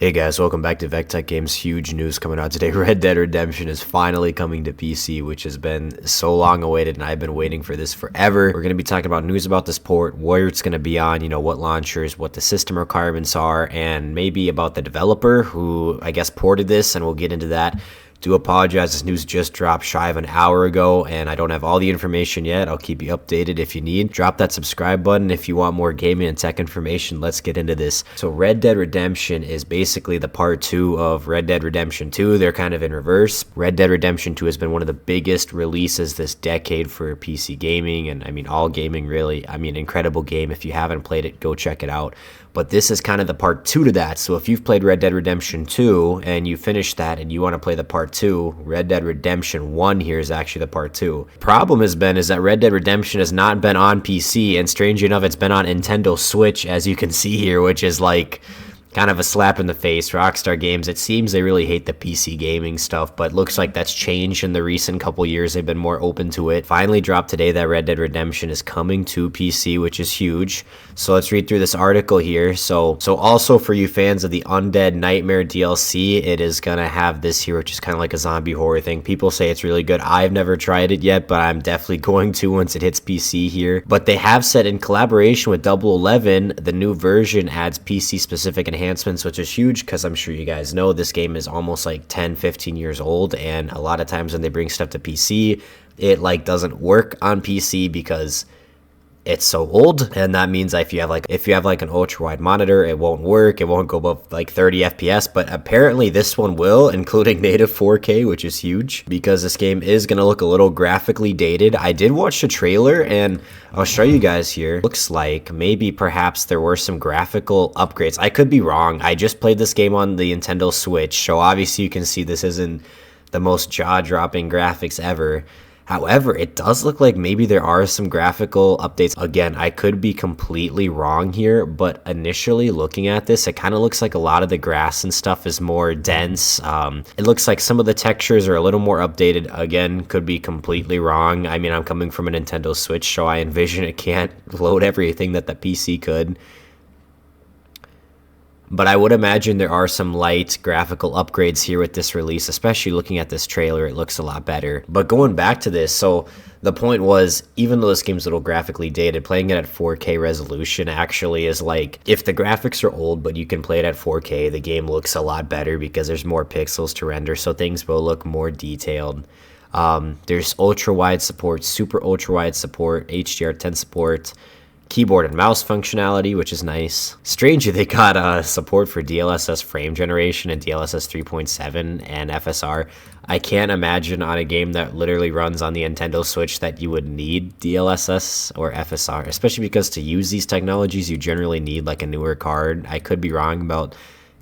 Hey guys, welcome back to VecTech Games. Huge news coming out today. Red Dead Redemption is finally coming to PC, which has been so long awaited, and I've been waiting for this forever. We're going to be talking about news about this port, where it's going to be on, what launchers, what the system requirements are, and maybe about the developer who, I guess, ported this, and we'll get into that. Do apologize, this news just dropped shy of an hour ago, and I don't have all the information yet. I'll keep you updated if you need. Drop that subscribe button if you want more gaming and tech information. Let's get into this. So Red Dead Redemption is basically the part 2 of Red Dead Redemption 2. They're kind of in reverse. Red Dead Redemption 2 has been one of the biggest releases this decade for PC gaming, and I mean all gaming really. I mean, incredible game. If you haven't played it, go check it out. But this is kind of the part 2 to that. So if you've played Red Dead Redemption 2 and you finished that and you want to play the part 2, Red Dead Redemption 1 here is actually the part 2. Problem is that Red Dead Redemption has not been on PC, and strange enough, it's been on Nintendo Switch, as you can see here, which is like kind of a slap in the face. Rockstar Games, it seems they really hate the PC gaming stuff, but looks like that's changed in the recent couple years. They've been more open to it. Finally dropped today that Red Dead Redemption is coming to PC, which is huge. So let's read through this article here. So also for you fans of the Undead Nightmare DLC, it is gonna have this here, which is kind of like a zombie horror thing. People say it's really good. I've never tried it yet, but I'm definitely going to once it hits PC here. But they have said in collaboration with Double 11, the new version adds PC specific enhancements, which is huge because I'm sure you guys know this game is almost like 10-15 years old, and a lot of times when they bring stuff to PC, it like doesn't work on PC because it's so old. And that means if you have like an ultra wide monitor, it won't work. It won't go above like 30 FPS, but apparently this one will, including native 4K, which is huge because this game is going to look a little graphically dated. I did watch the trailer and I'll show you guys here. Looks like maybe perhaps there were some graphical upgrades. I could be wrong. I just played this game on the Nintendo Switch, so obviously you can see this isn't the most jaw-dropping graphics ever. However, it does look like maybe there are some graphical updates. Again, I could be completely wrong here, but initially looking at this, it kind of looks like a lot of the grass and stuff is more dense. It looks like some of the textures are a little more updated. Again, could be completely wrong. I mean, I'm coming from a Nintendo Switch, so I envision it can't load everything that the PC could. But I would imagine there are some light graphical upgrades here with this release, especially looking at this trailer, it looks a lot better. But going back to this, so the point was, even though this game's a little graphically dated, playing it at 4K resolution actually is like, if the graphics are old but you can play it at 4K, the game looks a lot better because there's more pixels to render, so things will look more detailed. There's ultra wide support, super ultra wide support, HDR10 support, keyboard and mouse functionality, which is nice. Strangely, they got support for DLSS frame generation and DLSS 3.7 and FSR. I can't imagine on a game that literally runs on the Nintendo Switch that you would need DLSS or FSR, especially because to use these technologies, you generally need like a newer card. I could be wrong about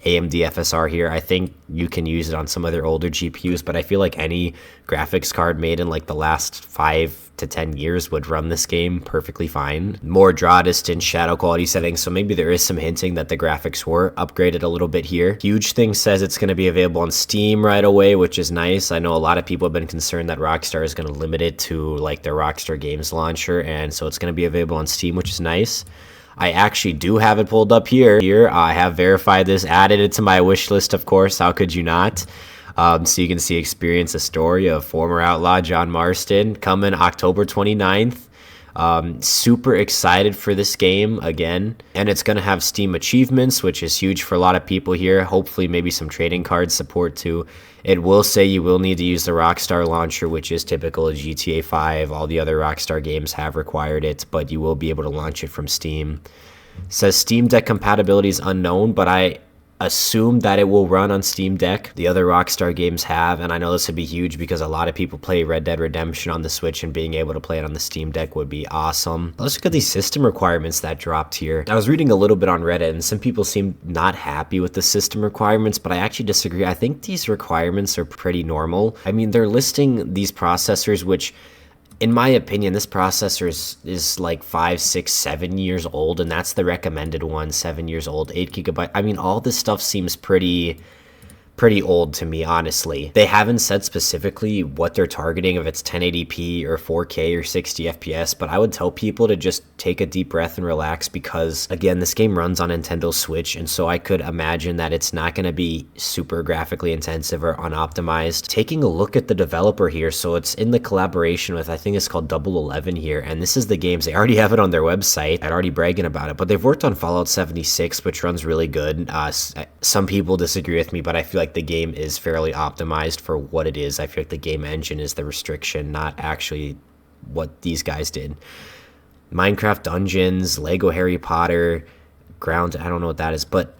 AMD FSR here. I think you can use it on some of their older GPUs, but I feel like any graphics card made in like the last 5 to 10 years would run this game perfectly fine. More draw distance, shadow quality settings, so maybe there is some hinting that the graphics were upgraded a little bit here. Huge Thing says it's going to be available on Steam right away, which is nice. I know a lot of people have been concerned that Rockstar is going to limit it to like their Rockstar Games launcher, and so it's going to be available on Steam, which is nice. I actually do have it pulled up here. I have verified this, added it to my wish list, of course. How could you not? So you can experience the story of former outlaw John Marston coming October 29th. Super excited for this game again. And it's going to have Steam achievements, which is huge for a lot of people here. Hopefully maybe some trading card support too. It will say you will need to use the Rockstar launcher, which is typical of GTA 5. All the other Rockstar games have required it, but you will be able to launch it from Steam. It says Steam Deck compatibility is unknown, but I assume that it will run on Steam Deck. The other Rockstar games have, and I know this would be huge because a lot of people play Red Dead Redemption on the Switch, and being able to play it on the Steam Deck would be awesome. Let's look at these system requirements that dropped here. I was reading a little bit on Reddit, and some people seem not happy with the system requirements, but I actually disagree. I think these requirements are pretty normal. I mean, they're listing these processors, which in my opinion, this processor is like 5, 6, 7 years old, and that's the recommended one, 7 years old, 8 gigabyte. I mean, all this stuff seems pretty pretty old to me, honestly. They haven't said specifically what they're targeting, if it's 1080p or 4K or 60 FPS, but I would tell people to just take a deep breath and relax because, again, this game runs on Nintendo Switch, and so I could imagine that it's not going to be super graphically intensive or unoptimized. Taking a look at the developer here, so it's in the collaboration with, I think it's called Double 11 here, and this is the games. They already have it on their website. I'd already bragging about it, but they've worked on Fallout 76, which runs really good. Some people disagree with me, but I feel like the game is fairly optimized for what it is. I feel like the game engine is the restriction, not actually what these guys did. Minecraft Dungeons, Lego Harry Potter, Ground, I don't know what that is, but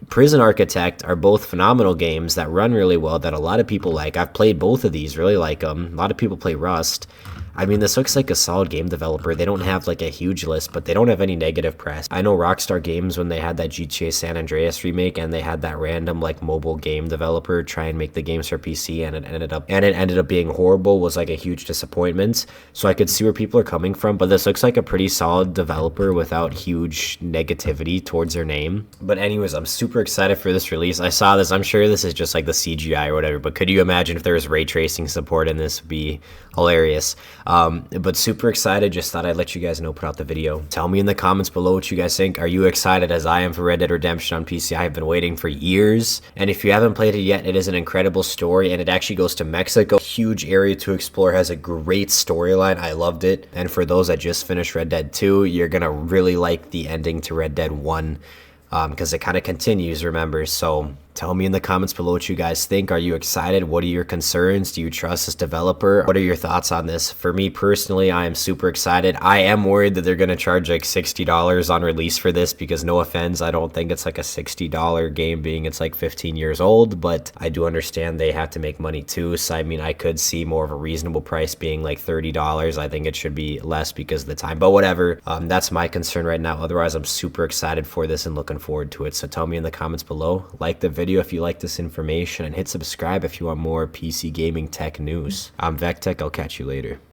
Prison Architect are both phenomenal games that run really well that a lot of people like. I've played both of these, really like them. A lot of people play Rust. I mean, this looks like a solid game developer. They don't have like a huge list, but they don't have any negative press. I know Rockstar Games, when they had that GTA San Andreas remake and they had that random like mobile game developer try and make the games for PC, and it ended up being horrible, was like a huge disappointment. So I could see where people are coming from, but this looks like a pretty solid developer without huge negativity towards their name. But anyways, I'm super excited for this release. I saw this. I'm sure this is just like the CGI or whatever, but could you imagine if there was ray tracing support in this? Would be hilarious. But super excited. Just thought I'd let you guys know, put out the video. Tell me in the comments below what you guys think. Are you excited as I am for Red Dead Redemption on PC? I've been waiting for years, and if you haven't played it yet, it is an incredible story, and it actually goes to Mexico. Huge area to explore, has a great storyline. I loved it. And for those that just finished Red Dead 2, you're gonna really like the ending to Red Dead 1, because it kind of continues, remember. So tell me in the comments below what you guys think. Are you excited? What are your concerns? Do you trust this developer? What are your thoughts on this? For me personally, I am super excited. I am worried that they're going to charge like $60 on release for this because, no offense, I don't think it's like a $60 game, being it's like 15 years old, but I do understand they have to make money too. So I mean, I could see more of a reasonable price being like $30. I think it should be less because of the time, but whatever. That's my concern right now. Otherwise, I'm super excited for this and looking forward to it. So tell me in the comments below. Like the video if you like this information, and hit subscribe if you want more PC gaming tech news. I'm Vectech. I'll catch you later.